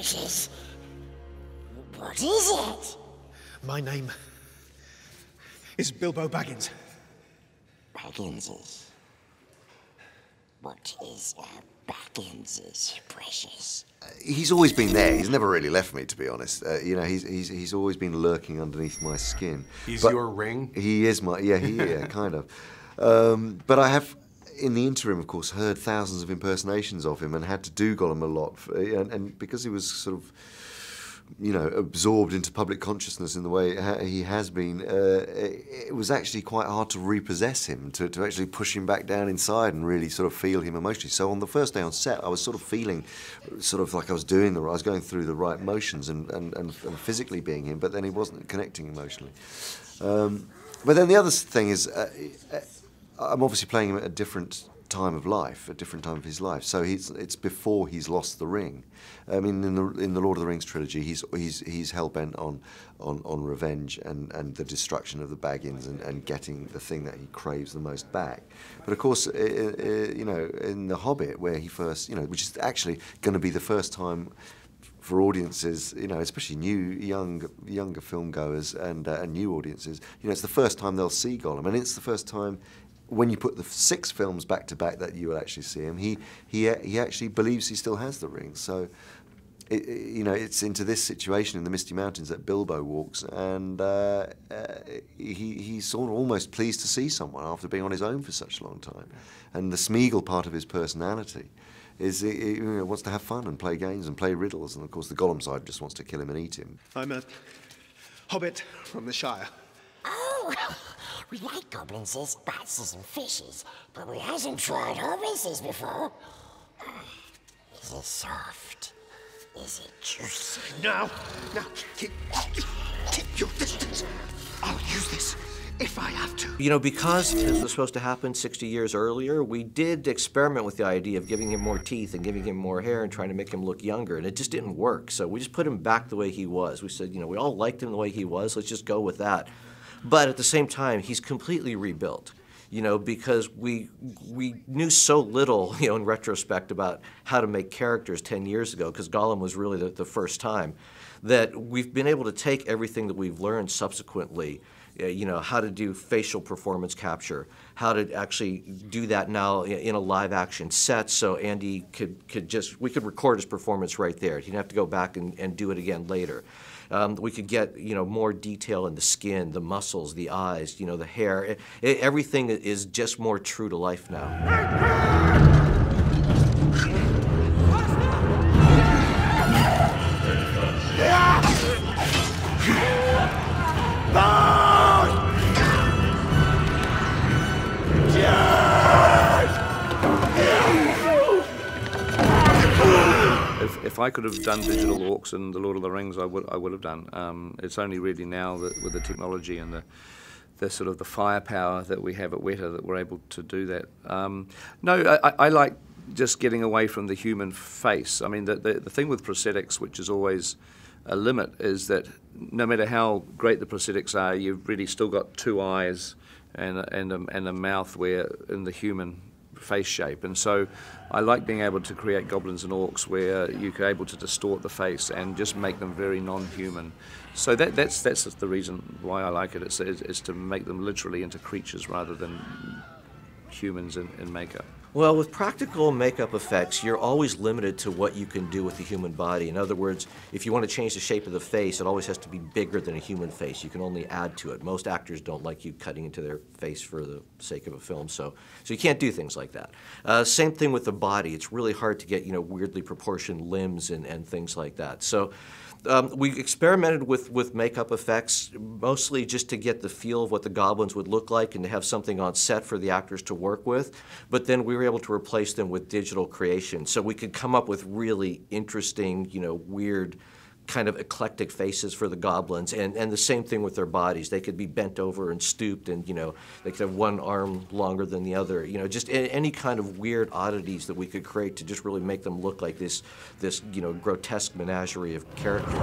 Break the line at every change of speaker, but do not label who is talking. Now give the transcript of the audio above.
precious. What is it?
My name is Bilbo Baggins.
Bagginses. What is Bagginses, precious?
He's always been there. He's never really left me, to be honest. You know, he's always been lurking underneath my skin.
He's
but
your ring?
He is my, yeah, kind of. But I have, in the interim, of course, heard thousands of impersonations of him and had to do Gollum a lot. And because he was sort of, you know, absorbed into public consciousness in the way he has been, it was actually quite hard to repossess him, to actually push him back down inside and really sort of feel him emotionally. So on the first day on set, I was sort of feeling sort of like I was going through the right motions and physically being him, but then he wasn't connecting emotionally. But then the other thing is, I'm obviously playing him at a different time of life, a different time of his life. So it's before he's lost the ring. I mean, in the Lord of the Rings trilogy, he's hell bent on revenge and the destruction of the Baggins and getting the thing that he craves the most back. But of course, you know, in the Hobbit, where he first, you know, which is actually going to be the first time for audiences, you know, especially younger film goers and new audiences, you know, it's the first time they'll see Gollum, and it's the first time, when you put the 6 films back to back, that you will actually see him. He actually believes he still has the ring. So, you know, it's into this situation in the Misty Mountains that Bilbo walks, and he's sort of almost pleased to see someone after being on his own for such a long time. And the Smeagol part of his personality is he wants to have fun and play games and play riddles, and of course the Gollum side just wants to kill him and eat him.
I'm a hobbit from the Shire.
Oh, we like goblins as bats and fishes, but we hasn't tried hobbits before. Is it soft? Is it juicy?
Now, keep your distance. I'll use this if I have to.
You know, because this was supposed to happen 60 years earlier, we did experiment with the idea of giving him more teeth and giving him more hair and trying to make him look younger, and it just didn't work. So we just put him back the way he was. We said, you know, we all liked him the way he was, let's just go with that. But at the same time, he's completely rebuilt, you know, because we knew so little, you know, in retrospect about how to make characters 10 years ago, because Gollum was really the first time, that we've been able to take everything that we've learned subsequently, you know, how to do facial performance capture, how to actually do that now in a live action set, so Andy we could record his performance right there. He didn't have to go back and do it again later. We could get, you know, more detail in the skin, the muscles, the eyes, you know, the hair. Everything is just more true to life now.
If I could have done digital orcs in The Lord of the Rings, I would have done. It's only really now that with the technology and the sort of the firepower that we have at Weta that we're able to do that. No, I like just getting away from the human face. I mean, the thing with prosthetics, which is always a limit, is that no matter how great the prosthetics are, you've really still got 2 eyes and a mouth where in the human face shape, and so I like being able to create goblins and orcs where you're able to distort the face and just make them very non-human. So that's the reason why I like it. Is to make them literally into creatures rather than humans in makeup.
Well, with practical makeup effects, you're always limited to what you can do with the human body. In other words, if you want to change the shape of the face, it always has to be bigger than a human face. You can only add to it. Most actors don't like you cutting into their face for the sake of a film, so you can't do things like that. Same thing with the body. It's really hard to get, you know, weirdly proportioned limbs and things like that. So we experimented with makeup effects, mostly just to get the feel of what the goblins would look like and to have something on set for the actors to work with. But then we were able to replace them with digital creation. So we could come up with really interesting, you know, weird, kind of eclectic faces for the goblins, and the same thing with their bodies. They could be bent over and stooped, and, you know, they could have one arm longer than the other. You know, just any kind of weird oddities that we could create to just really make them look like this you know, grotesque menagerie of characters.